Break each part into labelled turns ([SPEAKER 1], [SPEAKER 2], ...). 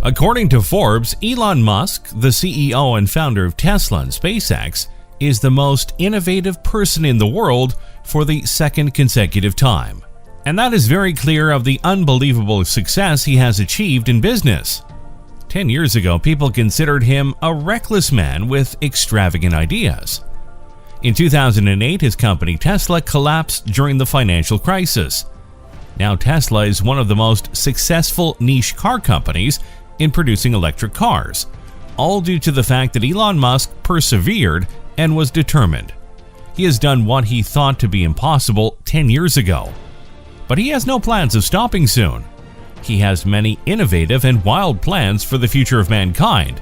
[SPEAKER 1] According to Forbes, Elon Musk, the CEO and founder of Tesla and SpaceX, is the most innovative person in the world for the second consecutive time. And that is very clear of the unbelievable success he has achieved in business. 10 years ago, people considered him a reckless man with extravagant ideas. In 2008, his company Tesla collapsed during the financial crisis. Now Tesla is one of the most successful niche car companies in producing electric cars, all due to the fact that Elon Musk persevered and was determined. He has done what he thought to be impossible 10 years ago. But he has no plans of stopping soon. He has many innovative and wild plans for the future of mankind,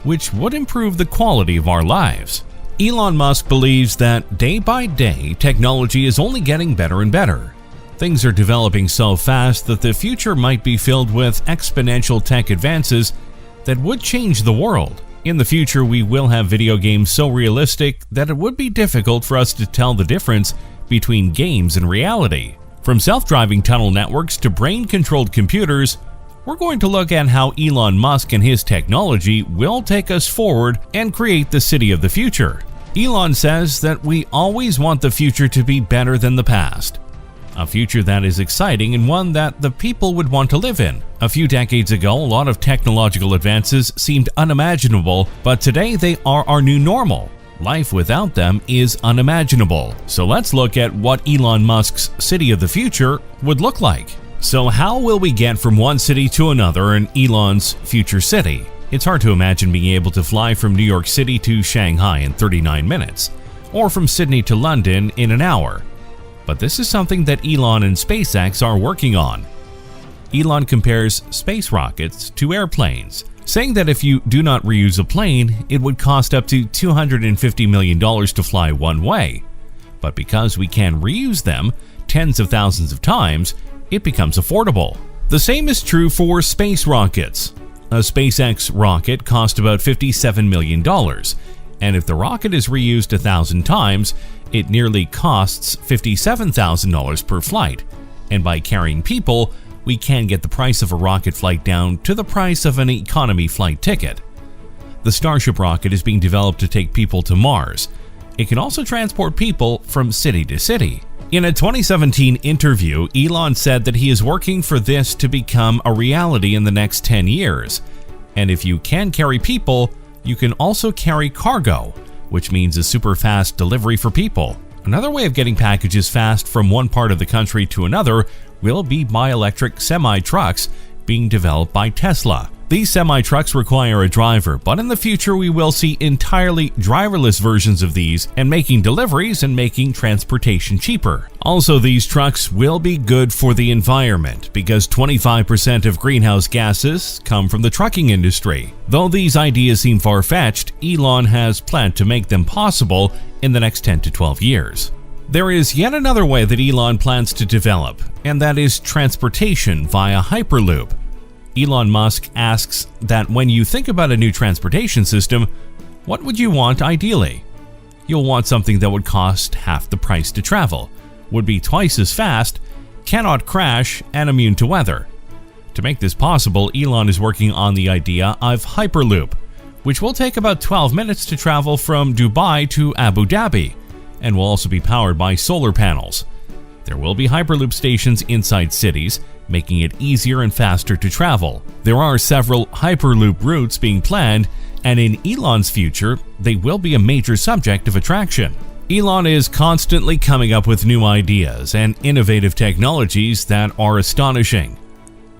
[SPEAKER 1] which would improve the quality of our lives. Elon Musk believes that day by day, technology is only getting better and better. Things are developing so fast that the future might be filled with exponential tech advances that would change the world. In the future, we will have video games so realistic that it would be difficult for us to tell the difference between games and reality. From self-driving tunnel networks to brain-controlled computers, we're going to look at how Elon Musk and his technology will take us forward and create the city of the future. Elon says that we always want the future to be better than the past. A future that is exciting and one that the people would want to live in. A few decades ago, a lot of technological advances seemed unimaginable, but today they are our new normal. Life without them is unimaginable. So let's look at what Elon Musk's city of the future would look like. So how will we get from one city to another in Elon's future city? It's hard to imagine being able to fly from New York City to Shanghai in 39 minutes, or from Sydney to London in an hour. But this is something that Elon and SpaceX are working on. Elon compares space rockets to airplanes, saying that if you do not reuse a plane, it would cost up to $250 million to fly one way. But because we can reuse them tens of thousands of times, it becomes affordable. The same is true for space rockets. A SpaceX rocket cost about $57 million, and if the rocket is reused 1,000 times, it nearly costs $57,000 per flight. And by carrying people, we can get the price of a rocket flight down to the price of an economy flight ticket. The Starship rocket is being developed to take people to Mars. It can also transport people from city to city. In a 2017 interview, Elon said that he is working for this to become a reality in the next 10 years. And if you can carry people, you can also carry cargo, which means a super fast delivery for people. Another way of getting packages fast from one part of the country to another will be by electric semi-trucks being developed by Tesla. These semi-trucks require a driver, but in the future we will see entirely driverless versions of these and making deliveries and making transportation cheaper. Also, these trucks will be good for the environment because 25% of greenhouse gases come from the trucking industry. Though these ideas seem far-fetched, Elon has planned to make them possible in the next 10 to 12 years. There is yet another way that Elon plans to develop, and that is transportation via Hyperloop. Elon Musk asks that when you think about a new transportation system, what would you want ideally? You'll want something that would cost half the price to travel, would be twice as fast, cannot crash, and immune to weather. To make this possible, Elon is working on the idea of Hyperloop, which will take about 12 minutes to travel from Dubai to Abu Dhabi, and will also be powered by solar panels. There will be Hyperloop stations inside cities, making it easier and faster to travel. There are several Hyperloop routes being planned, and in Elon's future, they will be a major subject of attraction. Elon is constantly coming up with new ideas and innovative technologies that are astonishing.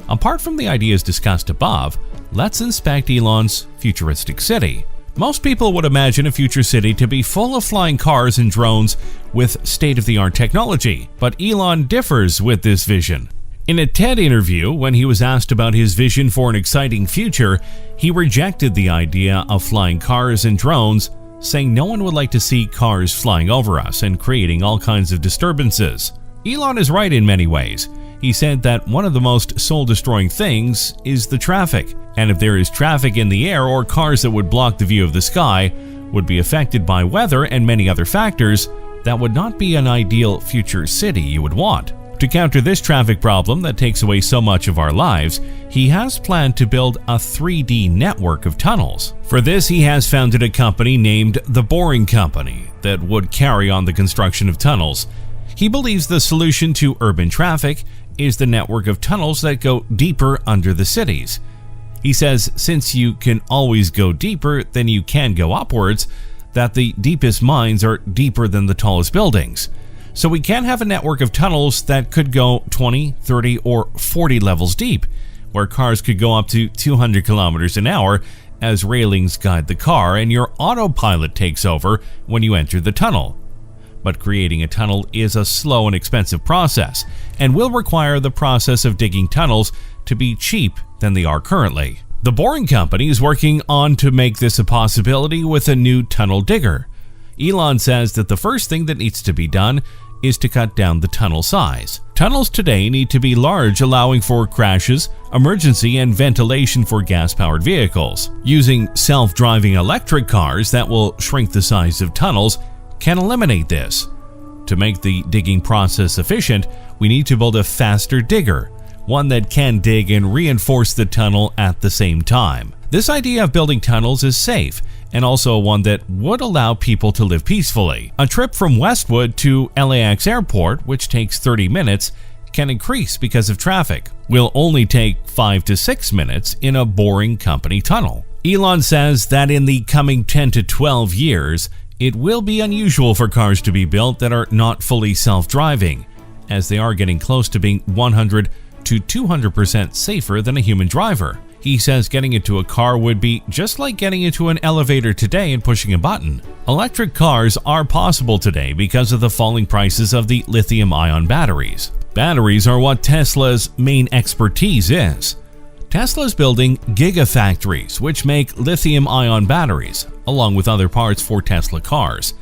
[SPEAKER 1] Apart from the ideas discussed above, let's inspect Elon's futuristic city. Most people would imagine a future city to be full of flying cars and drones with state-of-the-art technology, but Elon differs with this vision. In a TED interview, when he was asked about his vision for an exciting future, he rejected the idea of flying cars and drones, saying no one would like to see cars flying over us and creating all kinds of disturbances. Elon is right in many ways. He said that one of the most soul-destroying things is the traffic, and if there is traffic in the air or cars that would block the view of the sky, would be affected by weather and many other factors, that would not be an ideal future city you would want. To counter this traffic problem that takes away so much of our lives, he has planned to build a 3D network of tunnels. For this, he has founded a company named The Boring Company that would carry on the construction of tunnels. He believes the solution to urban traffic is the network of tunnels that go deeper under the cities. He says since you can always go deeper than you can go upwards, that the deepest mines are deeper than the tallest buildings. So we can have a network of tunnels that could go 20, 30, or 40 levels deep, where cars could go up to 200 kilometers an hour as railings guide the car and your autopilot takes over when you enter the tunnel. But creating a tunnel is a slow and expensive process and will require the process of digging tunnels to be cheap than they are currently. The Boring Company is working on to make this a possibility with a new tunnel digger. Elon says that the first thing that needs to be done is to cut down the tunnel size. Tunnels today need to be large, allowing for crashes, emergency, and ventilation for gas-powered vehicles. Using self-driving electric cars that will shrink the size of tunnels can eliminate this. To make the digging process efficient, we need to build a faster digger, one that can dig and reinforce the tunnel at the same time. This idea of building tunnels is safe and also one that would allow people to live peacefully. A trip from Westwood to LAX airport, which takes 30 minutes, can increase because of traffic. Will only take 5 to 6 minutes in a Boring Company tunnel. Elon says that in the coming 10 to 12 years, it will be unusual for cars to be built that are not fully self-driving, as they are getting close to being 100 to 200% safer than a human driver. He says getting into a car would be just like getting into an elevator today and pushing a button. Electric cars are possible today because of the falling prices of the lithium-ion batteries. Batteries are what Tesla's main expertise is. Tesla's building gigafactories which make lithium-ion batteries, along with other parts for Tesla cars.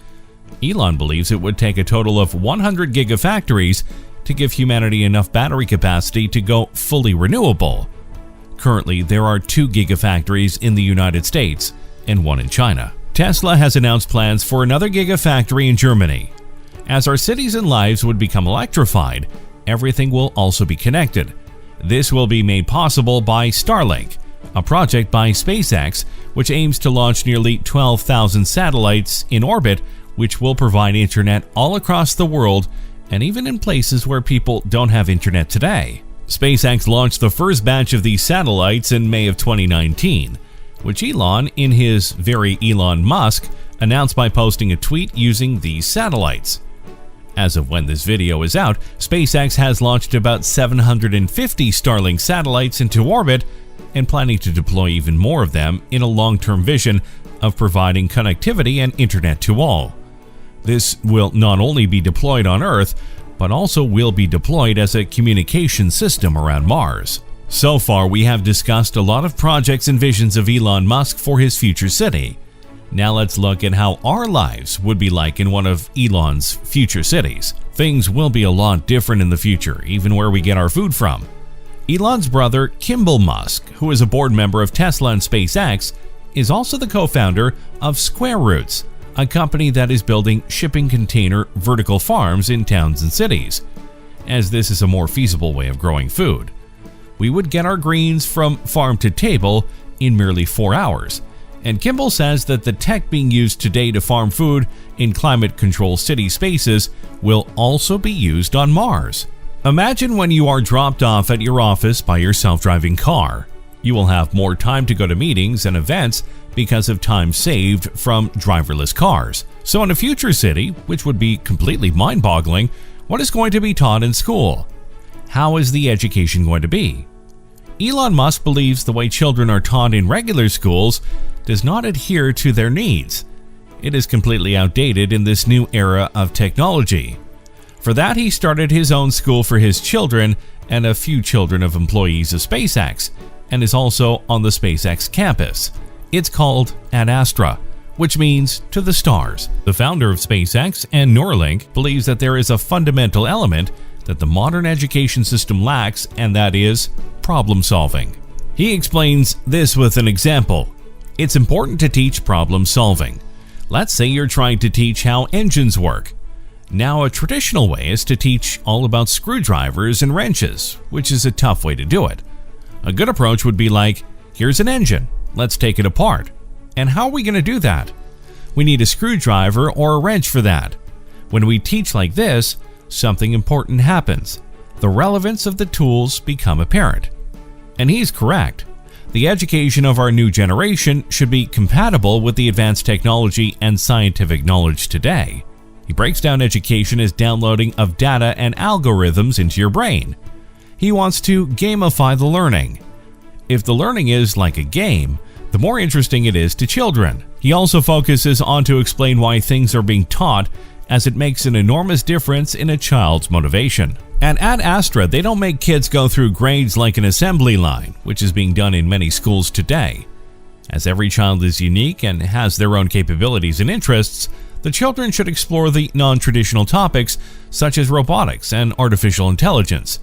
[SPEAKER 1] Elon believes it would take a total of 100 gigafactories to give humanity enough battery capacity to go fully renewable. Currently, there are 2 gigafactories in the United States and 1 in China. Tesla has announced plans for another gigafactory in Germany. As our cities and lives would become electrified, everything will also be connected. This will be made possible by Starlink, a project by SpaceX which aims to launch nearly 12,000 satellites in orbit, which will provide internet all across the world and even in places where people don't have internet today. SpaceX launched the first batch of these satellites in May of 2019, which Elon, in his very Elon Musk, announced by posting a tweet using these satellites. As of when this video is out, SpaceX has launched about 750 Starlink satellites into orbit and planning to deploy even more of them in a long-term vision of providing connectivity and internet to all. This will not only be deployed on Earth, but also will be deployed as a communication system around Mars. So far, we have discussed a lot of projects and visions of Elon Musk for his future city. Now let's look at how our lives would be like in one of Elon's future cities. Things will be a lot different in the future, even where we get our food from. Elon's brother, Kimball Musk, who is a board member of Tesla and SpaceX, is also the co-founder of Square Roots, a company that is building shipping container vertical farms in towns and cities, as this is a more feasible way of growing food. We would get our greens from farm to table in merely 4 hours, and Kimball says that the tech being used today to farm food in climate-controlled city spaces will also be used on Mars. Imagine when you are dropped off at your office by your self-driving car. You will have more time to go to meetings and events because of time saved from driverless cars. So in a future city, which would be completely mind-boggling, what is going to be taught in school? How is the education going to be? Elon Musk believes the way children are taught in regular schools does not adhere to their needs. It is completely outdated in this new era of technology. For that, he started his own school for his children and a few children of employees of SpaceX, and is also on the SpaceX campus. It's called Ad Astra, which means to the stars. The founder of SpaceX and Neuralink believes that there is a fundamental element that the modern education system lacks, and that is problem solving. He explains this with an example. It's important to teach problem solving. Let's say you're trying to teach how engines work. Now, a traditional way is to teach all about screwdrivers and wrenches, which is a tough way to do it. A good approach would be like, here's an engine, let's take it apart. And how are we going to do that? We need a screwdriver or a wrench for that. When we teach like this, something important happens. The relevance of the tools become apparent. And he's correct. The education of our new generation should be compatible with the advanced technology and scientific knowledge today. He breaks down education as downloading of data and algorithms into your brain. He wants to gamify the learning. If the learning is like a game, the more interesting it is to children. He also focuses on to explain why things are being taught, as it makes an enormous difference in a child's motivation. And at Astra, they don't make kids go through grades like an assembly line, which is being done in many schools today. As every child is unique and has their own capabilities and interests, the children should explore the non-traditional topics such as robotics and artificial intelligence,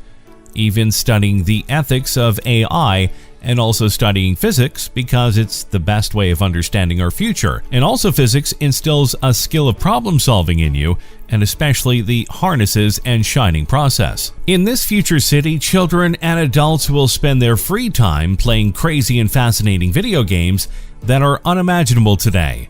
[SPEAKER 1] even studying the ethics of AI and also studying physics because it's the best way of understanding our future. And also physics instills a skill of problem solving in you, and especially the harnesses and shining process. In this future city, children and adults will spend their free time playing crazy and fascinating video games that are unimaginable today.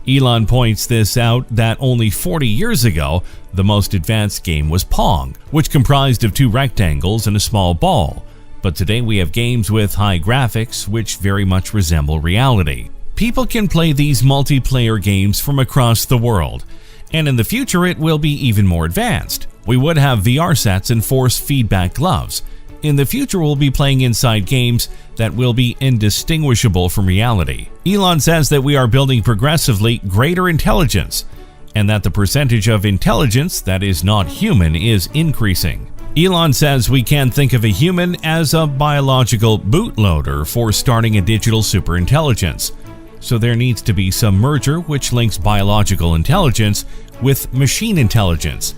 [SPEAKER 1] Elon points this out that only 40 years ago, the most advanced game was Pong, which comprised of 2 rectangles and a small ball. But today we have games with high graphics which very much resemble reality. People can play these multiplayer games from across the world, and in the future it will be even more advanced. We would have VR sets and force feedback gloves. In the future we'll be playing inside games that will be indistinguishable from reality. Elon says that we are building progressively greater intelligence, and that the percentage of intelligence that is not human is increasing. Elon says we can think of a human as a biological bootloader for starting a digital superintelligence. So there needs to be some merger which links biological intelligence with machine intelligence,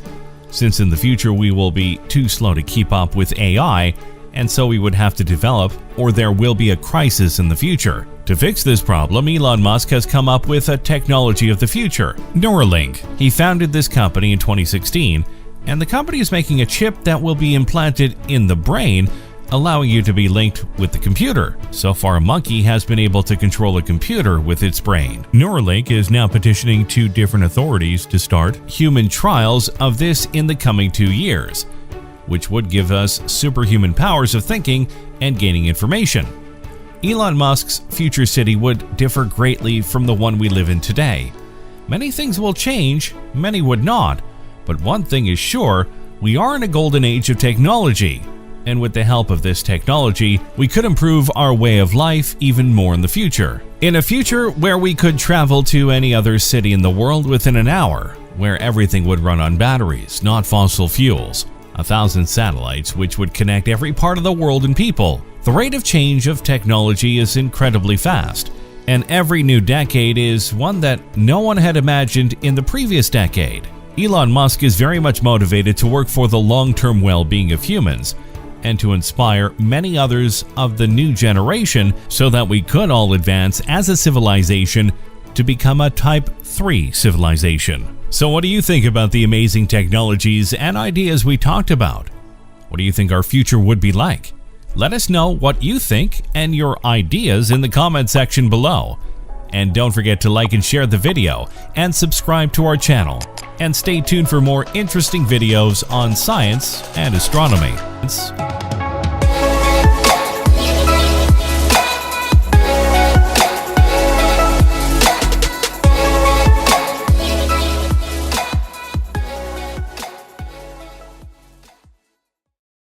[SPEAKER 1] since in the future we will be too slow to keep up with AI, and so we would have to develop, or there will be a crisis in the future. To fix this problem, Elon Musk has come up with a technology of the future, Neuralink. He founded this company in 2016, and the company is making a chip that will be implanted in the brain, allowing you to be linked with the computer. So far, a monkey has been able to control a computer with its brain. Neuralink is now petitioning 2 different authorities to start human trials of this in the coming 2 years, which would give us superhuman powers of thinking and gaining information. Elon Musk's future city would differ greatly from the one we live in today. Many things will change, many would not. But one thing is sure, we are in a golden age of technology, and with the help of this technology, we could improve our way of life even more in the future. In a future where we could travel to any other city in the world within an hour, where everything would run on batteries, not fossil fuels, 1,000 satellites which would connect every part of the world and people. The rate of change of technology is incredibly fast, and every new decade is one that no one had imagined in the previous decade. Elon Musk is very much motivated to work for the long-term well-being of humans and to inspire many others of the new generation so that we could all advance as a civilization to become a Type 3 civilization. So what do you think about the amazing technologies and ideas we talked about? What do you think our future would be like? Let us know what you think and your ideas in the comment section below. And don't forget to like and share the video and subscribe to our channel. And stay tuned for more interesting videos on science and astronomy.